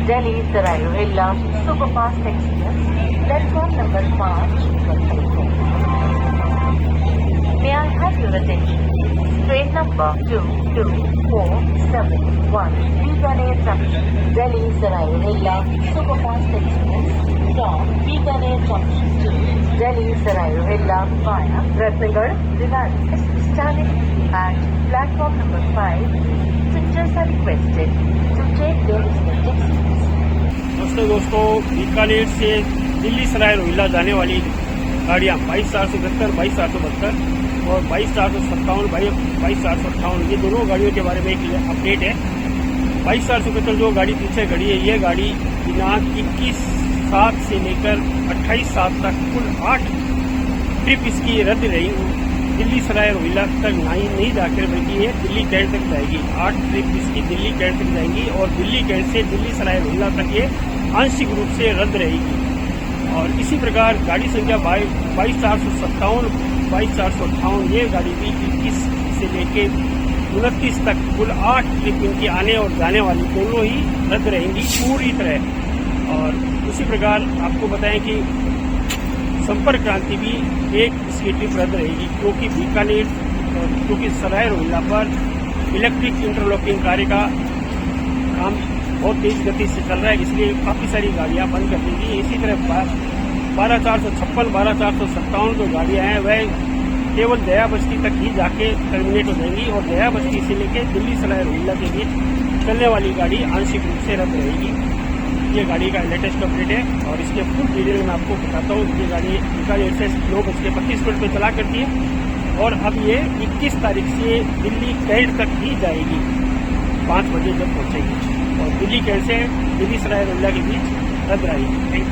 Delhi Sarai Rohilla Superfast Express, platform number 5. May I have your attention? Train number 22471, Bikaner Junction, Delhi Sarai Rohilla Superfast Express, from Bikaner Junction to Delhi Sarai Rohilla via Ratnagar, Diwali, starting at platform number 5. Passengers are requested to take their respective seats. दोस्तों बीकानेर से दिल्ली सराय रोहिल्ला जाने वाली गाड़ियाँ 22,472, 22,472 और 22,457, 22,458 ये दोनों गाड़ियों के बारे में एक अपडेट है। 22,472 जो गाड़ी पीछे खड़ी है, ये गाड़ी दिनांक 21/7 से लेकर 28/7 तक कुल 8 ट्रिप इसकी रद्द रही। दिल्ली सराय रोहिल्ला तक नहीं जाकर बल्कि ये दिल्ली कैंट तक जाएगी। 8 ट्रिप इसकी दिल्ली कैंट तक जाएंगी और दिल्ली कैंट से दिल्ली सराय रोहिल्ला तक ये आंशिक रूप से रद्द रहेगी। और इसी प्रकार गाड़ी संख्या 22,457, 22,458 ये गाड़ी भी 21 से लेकर 29 तक कुल 8 ट्रिप इनकी आने और जाने वाली दोनों ही रद्द रहेंगी पूरी तरह। और उसी प्रकार आपको बताएं कि संपर्क क्रांति भी एक इसकी ट्रिप रद्द रहेगी, क्योंकि बीकानेर क्योंकि सराय रोहिल्ला पर इलेक्ट्रिक इंटरलॉकिंग कार्य का काम बहुत तेज गति से चल रहा है, इसलिए काफ़ी सारी गाड़ियां बंद कर देंगी। इसी तरह 12,456, 12,457 जो गाड़ियां हैं वह केवल दया बस्ती तक ही जाके टर्मिनेट हो जाएंगी और दया बस्ती से लेकर दिल्ली सराय रोहिल्ला के बीच चलने वाली गाड़ी आंशिक रूप से रद्द रहेगी। ये गाड़ी का लेटेस्ट अपडेट है और इसके फुल डिटेल में आपको बताता हूँ। ये गाड़ी बीकानेर से 9:25 पे चला करती है और अब ये 21 तारीख से दिल्ली कैंट तक ही जाएगी 5 बजे जब पहुँचेगी और दिल्ली कैंट से दिल्ली सराय रोहिल्ला के बीच रद्द रहेगी। Thank you.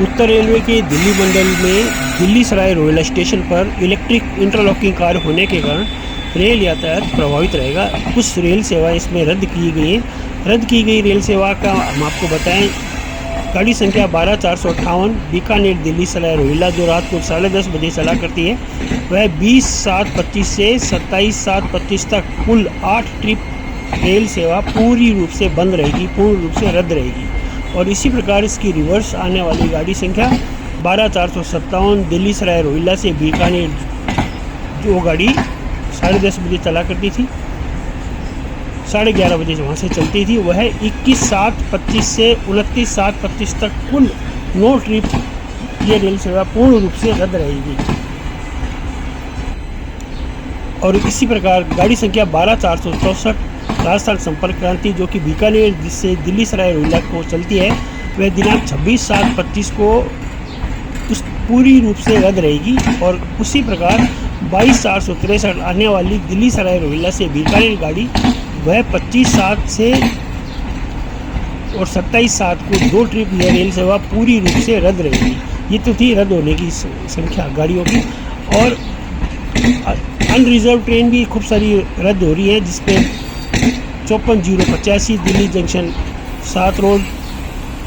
उत्तर रेलवे के दिल्ली मंडल में दिल्ली सराय रोहिल्ला स्टेशन पर इलेक्ट्रिक इंटरलॉकिंग कार्य होने के कारण रेल यातायात प्रभावित रहेगा। कुछ रेल सेवाएं इसमें रद्द की गई हैं। रद्द की गई रेल सेवा का हम आपको बताएं। गाड़ी संख्या 12,458 बीकानेर दिल्ली सराय रोहिल्ला जो रात को 10:30 बजे चला करती है, वह 20/7/25 से 27/7/25 तक कुल 8 ट्रिप रेल सेवा पूरी रूप से बंद रहेगी, पूर्ण रूप से रद्द रहेगी। और इसी प्रकार इसकी रिवर्स आने वाली गाड़ी संख्या 12,457 दिल्ली सराय रोहिल्ला से बीकानेर जो गाड़ी 10:30 बजे चला करती थी, 11:30 बजे वहाँ से चलती थी, वह 21/7/25 से 29/7/25 तक कुल 9 ट्रिप ये रेल सेवा पूर्ण रूप से रद्द रहेगी। और इसी प्रकार गाड़ी संख्या 12,464 राजस्थान संपर्क क्रांति जो कि बीकानेर जिससे दिल्ली सराय रोहिल्ला को चलती है, वह दिनांक 26/7/25 को उस पूरी रूप से रद्द रहेगी। और उसी प्रकार 22/463 आने वाली दिल्ली सराय रोहिल्ला से बीकानेर गाड़ी वह 25/7 से और 27/7 को 2 ट्रिप यह रेल सेवा पूरी रूप से रद्द रहेगी। ये तो थी रद्द होने की संख्या गाड़ियों की। और अनरिजर्व ट्रेन भी खूब सारी रद्द हो रही है, जिसमें 54,085 Delhi junction 7 road,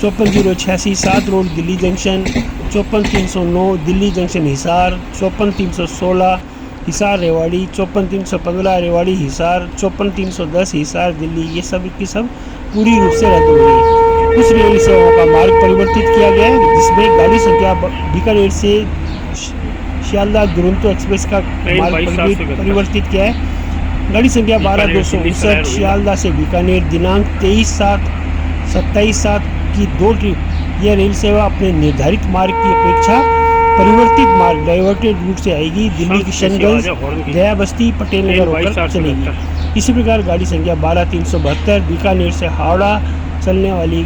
54,086 7 road Delhi junction, 54,309 Delhi junction Hisar, 54,316 Hisar Rewari, 54,315 Rewari Hisar, 54,310 Hisar Delhi, ये सब की सब पूरी रूप से रद्द हो रही है। कुछ रेल सेवाओं का मार्ग परिवर्तित किया गया है, जिसमें गाड़ी संख्या बीकानेर से शियालदह दुरंतो एक्सप्रेस का मार्ग परिवर्तित किया है। गाड़ी संख्या 12,259 शियालदह से बीकानेर दिनांक 23/7 27/7 की 2 ट्रिप यह रेल सेवा अपने निर्धारित मार्ग की अपेक्षा परिवर्तित मार्ग डाइवर्टेड रूट से आएगी। दिल्ली किशनगंज, दया बस्ती, पटेल नगर होकर चलेगी। इसी प्रकार गाड़ी संख्या 12,372 बीकानेर से हावड़ा चलने वाली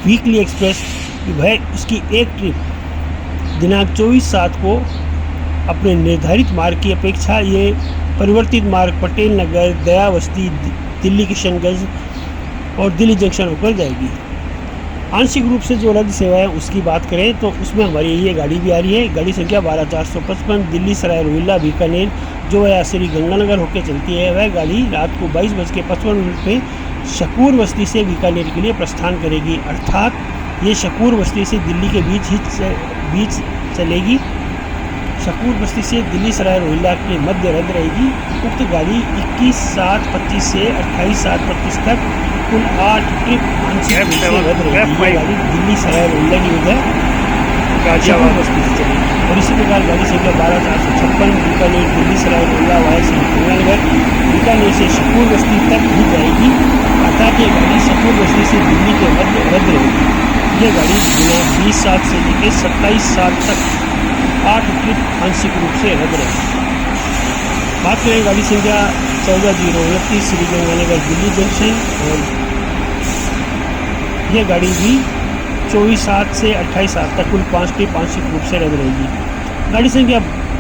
वीकली एक्सप्रेस वह उसकी एक ट्रिप दिनांक 24/7 को अपने निर्धारित मार्ग की अपेक्षा ये परिवर्तित मार्ग पटेल नगर, दया बस्ती, दिल्ली किशनगंज और दिल्ली जंक्शन होकर जाएगी। आंशिक रूप से जो रद्द सेवा है उसकी बात करें तो उसमें हमारी ये गाड़ी भी आ रही है। गाड़ी संख्या 12,455 दिल्ली सराय रोहिल्ला बीकानेर जो है श्री गंगानगर होकर चलती है। वह गाड़ी रात को 22:55 पे शकूर बस्ती से बीकानेर के लिए प्रस्थान करेगी, अर्थात ये शकूर बस्ती से दिल्ली के बीच चलेगी। शकूर बस्ती से दिल्ली सराय रोहिल्ला के मध्य रद्द रहेगी। उक्त गाड़ी 21/7/25 से 28/7/25 तक कुल 8 ट्रिप आंशिक रूप से रद्द रहेगी। ये गाड़ी दिल्ली सराय रोहिल्ला की बजाय शकूर बस्ती से चलेगी। और इसी प्रकार गाड़ी संख्या 12,456 बीकानेर दिल्ली सराय रोहिल्ला वाया से गंगानगर बीकानेर से शकूर बस्ती तक ही जाएगी, अर्थात ये गाड़ी शकूर बस्ती से दिल्ली के मध्य रद्द रहेगी। ये गाड़ी दिनांक 20/7 से लेकर 27/7 तक 8 ट्रिप आंशिक रूप से रद्द रहेगी। बात करें गाड़ी संख्या 14,029 श्री गंगानगर दिल्ली जंक्शन, और यह गाड़ी भी 24/7 से 28/7 तक कुल 5 ट्रिप आंशिक रूप से रद्द रहेगी। गाड़ी संख्या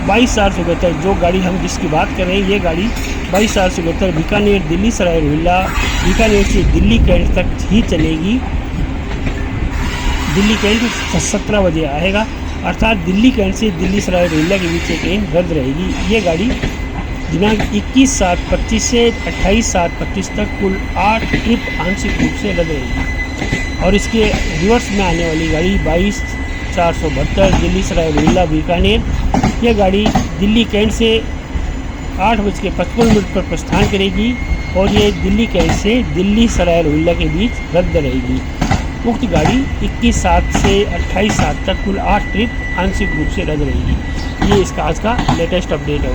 22/472 जो गाड़ी हम जिसकी बात कर रहे हैं, ये गाड़ी 22/472 बीकानेर दिल्ली सराय रोहिल्ला बीकानेर से दिल्ली कैंट तक ही चलेगी। दिल्ली कैंट 17 बजे आएगा, अर्थात दिल्ली कैंट से दिल्ली सराय रोहिल्ला के बीच ट्रेन रद्द रहेगी। ये गाड़ी दिनांक 21/7/25 से 28/7/25 तक कुल 8 ट्रिप आंशिक रूप से रद्द रहेगी। और इसके रिवर्स में आने वाली गाड़ी 22/472 दिल्ली सराय रोहिल्ला बीकानेर, यह गाड़ी दिल्ली कैंट से 8:55 पर प्रस्थान करेगी और ये दिल्ली कैंट से दिल्ली सराय रोहिल्ला के बीच रद्द रहेगी। उक्त गाड़ी 21/7 से 28/7 तक कुल 8 ट्रिप आंशिक रूप से रद्द रहेगी। ये इसका आज का लेटेस्ट अपडेट है।